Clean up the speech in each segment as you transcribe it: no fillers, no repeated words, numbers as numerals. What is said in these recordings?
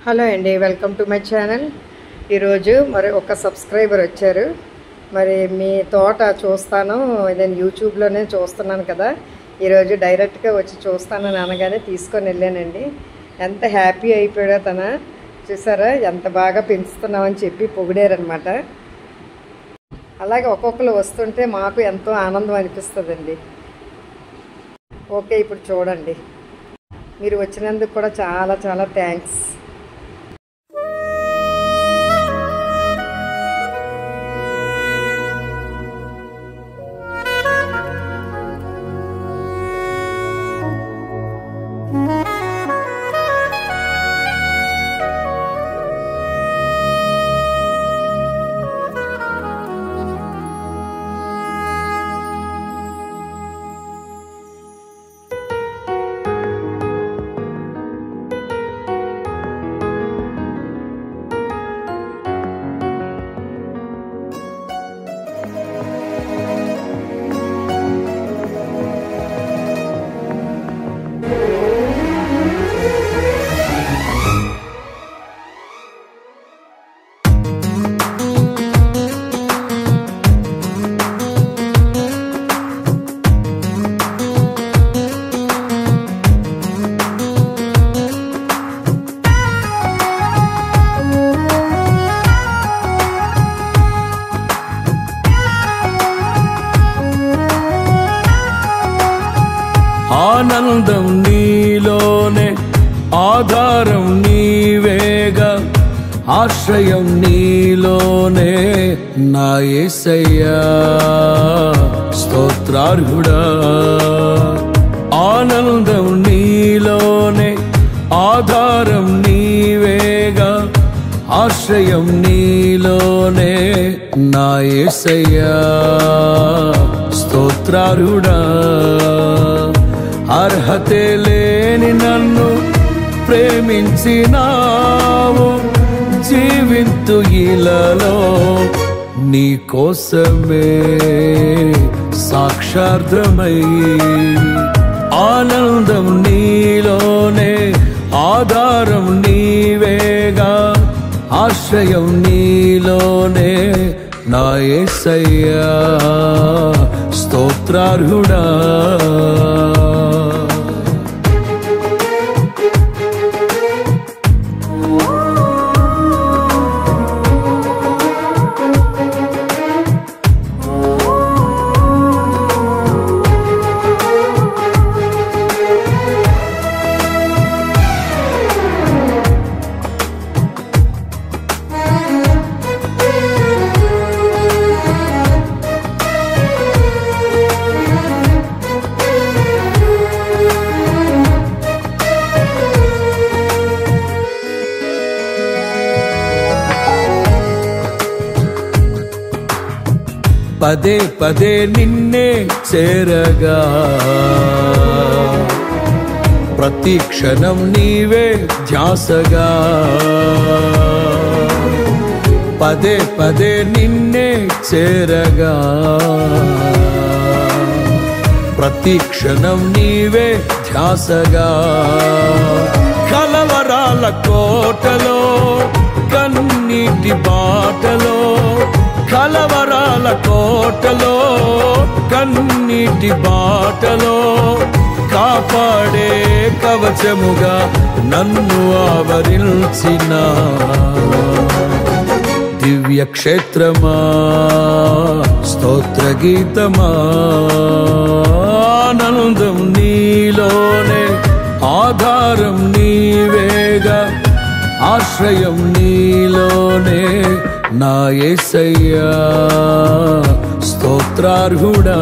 Hello అండి, welcome to my channel. ఈరోజు మరి ఒక సబ్స్క్రైబర్ వచ్చారు. మరి మీ తోట చూస్తాను, నేను యూట్యూబ్లోనే చూస్తున్నాను కదా, ఈరోజు డైరెక్ట్గా వచ్చి చూస్తానని అనగానే తీసుకొని వెళ్ళానండి. ఎంత హ్యాపీ అయిపోయాడో తన, చూసారా ఎంత బాగా పెంచుతున్నామని చెప్పి పొగిడారనమాట. అలాగే ఒక్కొక్కరు వస్తుంటే మాకు ఎంతో ఆనందం అనిపిస్తుందండి. ఓకే, ఇప్పుడు చూడండి. మీరు వచ్చినందుకు కూడా చాలా చాలా థ్యాంక్స్. ఆనందం నీలోనే, ఆధారం నీవేగా, ఆశ్రయం నీలోనే నా యేసయ్యా స్తోత్రార్హుడా. ఆనందం నీలోనే, ఆధారం నీవేగా, ఆశ్రయం నీలోనే నా యేసయ్యా స్తోత్రార్హుడా. అర్హతే లేని నన్ను ప్రేమించినావు, జీవింతు ఇలలో నీ కోసమే సాక్షార్థమై. ఆనందం నీలోనే, ఆధారం నీవేగా, ఆశ్రయం నీలోనే నా యేసయ్యా స్తోత్రార్హుడా. పదే పదే నిన్నే చేరగా, ప్రతి క్షణం నీవే ధ్యాసగా. పదే పదే నిన్నే చేరగా, ప్రతి క్షణం నీవే ధ్యాసగా. కలవరాల కోటలో, కన్నీటి బాటలో, కలవరాల కోటలో, కన్నీటి బాటలో, కాపాడే కవచముగా నన్ను ఆవరించిన దివ్య క్షేత్రమా స్తోత్ర గీతమా. ఆనందం నీలోనే, ఆధారం నీవేగా, ఆశ్రయం నీలోనే నా యేసయ్యా స్తోత్రార్హుడా.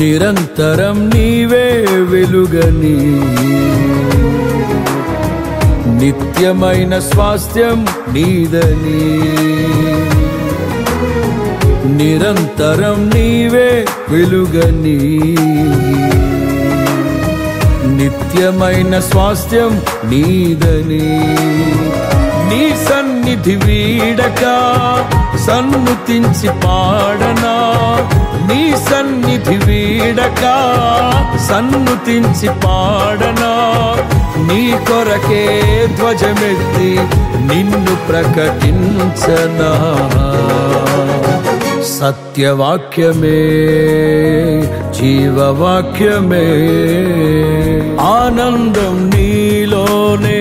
నిరంతరం నీవే వెలుగని నిత్యమైన స్వాస్థ్యం నీదని నిరంతరం నీవే వెలుగని నిత్యమైన స్వాస్థ్యం నీదని నీ సన్నిధి వీడక సన్నుతించి పాడనా నీ సన్నిధి వీడక సన్నుతించి పాడనా నీ కొరకే ధ్వజమెత్తి నిన్ను ప్రకటించనా సత్యవాక్యమే జీవవాక్యమే ఆనందం నీలోనే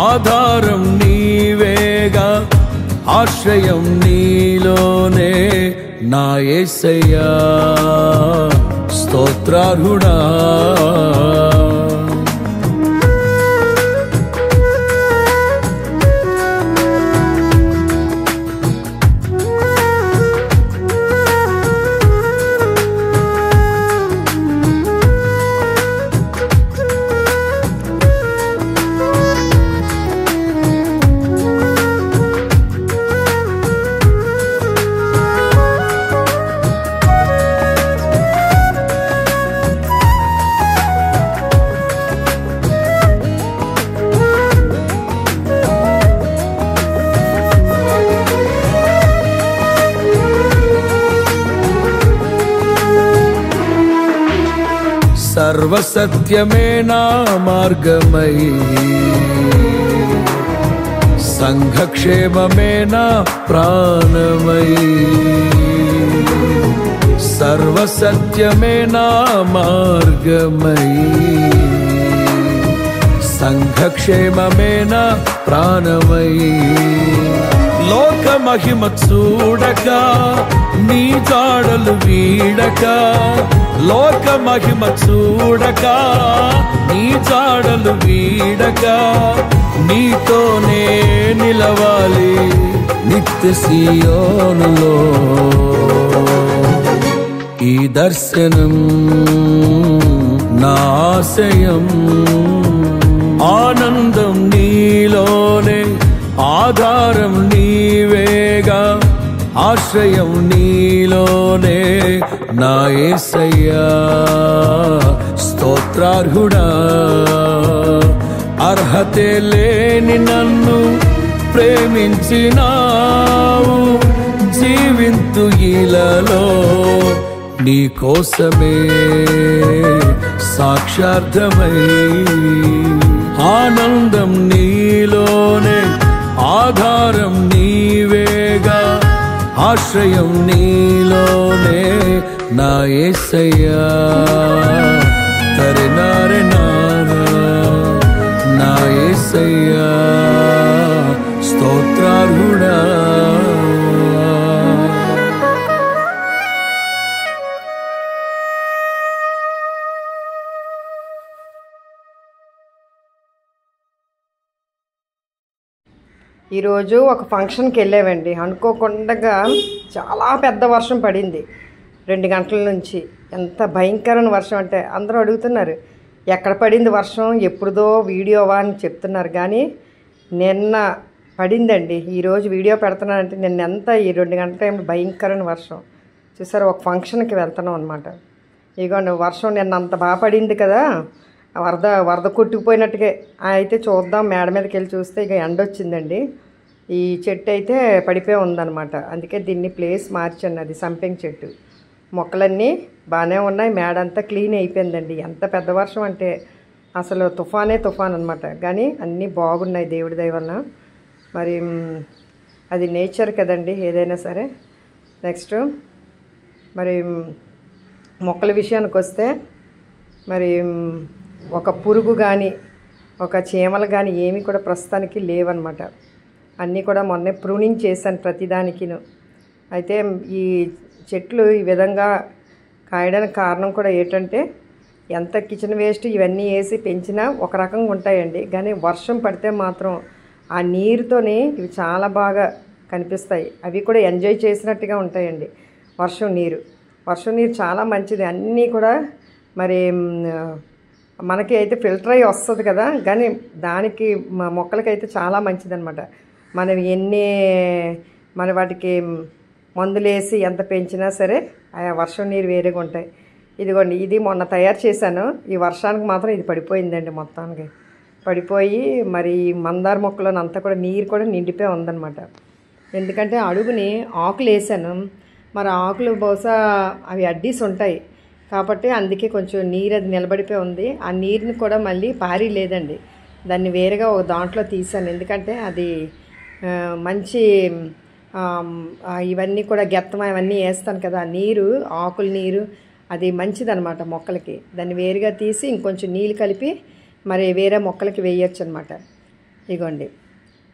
ఆధారం నీవేగా ఆశ్రయం నీలోనే నా యేసయ్యా స్తోత్రార్హుడా సర్వసత్యమే నా మార్గమై సంఘక్షేమమే నా ప్రాణమై సర్వసత్యమే నా మార్గమై సంఘక్షేమమే నా ప్రాణమై లోక మహిమ చూడక నీ జాడలు వీడక లోక మహిమ చూడక నీ జాడలు వీడక నీతోనే నిలవాలి నిత్య సియోనులో ఈ దర్శనం నా ఆశయం ఆనందం నీలోనే ఆధారం నీవేగా ఆశ్రయం నీలోనే నా యేసయ్యా స్తోత్రార్హుడా అర్హతే లేని నన్ను ప్రేమించినావు జీవింతు ఇలలో నీ కోసమే సాక్షార్థమై ఆనందం నీలోనే ఆధారం నీవేగా ఆశ్రయం నీలోనే నా యేసయ్యా తరెనారె నారా నా యేసయ్యా స్తోత్రార్హుడా ఈరోజు ఒక ఫంక్షన్కి వెళ్ళామండి. అనుకోకుండా చాలా పెద్ద వర్షం పడింది 2 గంటల నుంచి. ఎంత భయంకరమైన వర్షం అంటే అందరూ అడుగుతున్నారు ఎక్కడ పడింది వర్షం, ఎప్పుడుదో వీడియోవా అని చెప్తున్నారు. కానీ నిన్న పడిందండి. ఈరోజు వీడియో పెడుతున్నానంటే నిన్నంతా ఈ 2 గంటల టైంలో భయంకరమైన వర్షం చూసారు. ఒక ఫంక్షన్కి వెళ్తున్నాం అనమాట. ఇదిగోండి వర్షం నిన్న అంత బాగా పడింది కదా, వరద కొట్టుకుపోయినట్టుగా. అయితే చూద్దాం మేడ మీదకి వెళ్ళి చూస్తే ఇక ఎండ వచ్చిందండి. ఈ చెట్టు అయితే పడిపోయి ఉందన్నమాట. అందుకే దీన్ని ప్లేస్ మార్చాను. అది సంపెంగ చెట్టు. మొక్కలన్నీ బాగానే ఉన్నాయి, మేడ అంతా క్లీన్ అయిపోయిందండి. ఎంత పెద్ద వర్షం అంటే అసలు తుఫాన్ అనమాట. కానీ అన్నీ బాగున్నాయి దేవుడి దయ వలన. మరి అది నేచర్ కదండి ఏదైనా సరే. నెక్స్ట్ మరి మొక్కల విషయానికి వస్తే మరి ఒక పురుగు కానీ ఒక చీమలు కానీ ఏమీ కూడా ప్రస్తుతానికి లేవన్నమాట. అన్నీ కూడా మొన్నే ప్రూనింగ్ చేశాను ప్రతిదానికిను. అయితే ఈ చెట్లు ఈ విధంగా కాయడానికి కారణం కూడా ఏంటంటే ఎంత కిచెన్ వేస్ట్ ఇవన్నీ వేసి పెంచినా ఒక రకంగా ఉంటాయండి. కానీ వర్షం పడితే మాత్రం ఆ నీరుతోనే ఇవి చాలా బాగా కనిపిస్తాయి. అవి కూడా ఎంజాయ్ చేసినట్టుగా ఉంటాయండి వర్షం నీరు. వర్షం నీరు చాలా మంచిది. అన్నీ కూడా మరి మనకి అయితే ఫిల్టర్ అయ్యి వస్తుంది కదా, కానీ దానికి మొక్కలకైతే చాలా మంచిదన్నమాట. మనం మన వాటికి మందులు వేసి ఎంత పెంచినా సరే ఆ వర్షం నీరు వేరేగా ఉంటాయి. ఇదిగోండి, ఇది మొన్న తయారు చేశాను. ఈ వర్షానికి మాత్రం ఇది పడిపోయిందండి, మొత్తానికి పడిపోయి మరి మందార మొక్కలోని అంతా కూడా నీరు కూడా నిండిపోయి ఉందన్నమాట. ఎందుకంటే అడుగుని ఆకులు వేసాను, మరి ఆకులు బహుశా అవి అడ్డీస్ ఉంటాయి కాబట్టి అందుకే కొంచెం నీరు అది నిలబడిపోయి ఉంది. ఆ నీరుని కూడా మళ్ళీ పారి లేదండి, దాన్ని వేరేగా ఒక దాంట్లో తీసాను. ఎందుకంటే అది మంచి ఇవన్నీ కూడా గెత్తమ ఇవన్నీ వేస్తాను కదా, నీరు ఆకుల నీరు అది మంచిదన్నమాట మొక్కలకి. దాన్ని వేరుగా తీసి ఇంకొంచెం నీళ్ళు కలిపి మరి వేరే మొక్కలకి వేయచ్చు అనమాట. ఇగోండి,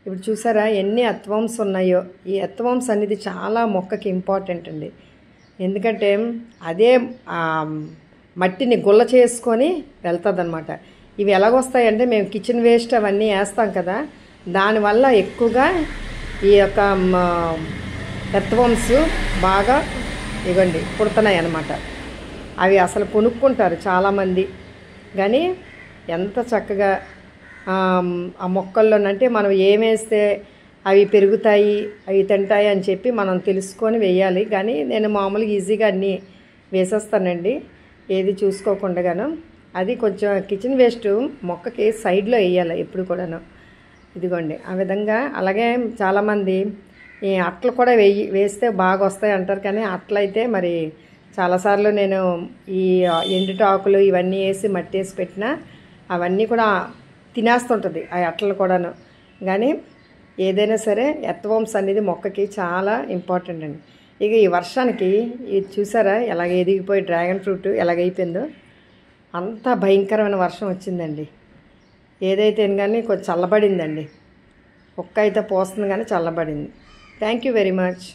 ఇప్పుడు చూసారా ఎన్ని ఎర్త్వార్మ్స్ ఉన్నాయో. ఈ ఎర్త్వార్మ్స్ అనేది చాలా మొక్కకి ఇంపార్టెంట్ అండి. ఎందుకంటే అదే మట్టిని గుల్ల చేసుకొని వెళ్తుంది అనమాట. ఇవి ఎలాగొస్తాయంటే మేము కిచెన్ వేస్ట్ అవన్నీ వేస్తాం కదా, దానివల్ల ఎక్కువగా ఈ యొక్క ఎర్త్వార్మ్స్ బాగా ఇవ్వండి పుడుతున్నాయి అన్నమాట. అవి అసలు కొనుక్కుంటారు చాలామంది, కానీ ఎంత చక్కగా ఆ మొక్కల్లోనంటే మనం ఏమేస్తే అవి పెరుగుతాయి అవి తింటాయి అని చెప్పి మనం తెలుసుకొని వేయాలి. కానీ నేను మామూలుగా ఈజీగా అన్నీ వేసేస్తానండి, ఏది చూసుకోకుండాను. అది కొంచెం కిచెన్ వేస్ట్ మొక్కకి సైడ్లో వేయాలి ఎప్పుడు కూడాను. ఇదిగోండి ఆ విధంగా. అలాగే చాలామంది ఈ అట్లు కూడా వేస్తే బాగా వస్తాయి అంటారు, కానీ అట్లయితే మరి చాలాసార్లు నేను ఈ ఎండుటాకులు ఇవన్నీ వేసి మట్టి వేసి పెట్టినా అవన్నీ కూడా తినేస్తుంటుంది ఆ అట్లను కూడాను. కానీ ఏదైనా సరే ఎర్త్వార్మ్స్ అనేది మొక్కకి చాలా ఇంపార్టెంట్ అండి. ఇక ఈ వర్షానికి ఇది చూసారా ఎలాగ ఎదిగిపోయి డ్రాగన్ ఫ్రూట్ ఎలాగైపోయిందో, అంత భయంకరమైన వర్షం వచ్చిందండి. ఏదైతే కానీ కొంచెం చల్లబడిందండి, ఒక్క అయితే పోస్తుంది కానీ చల్లబడింది. Thank you very much.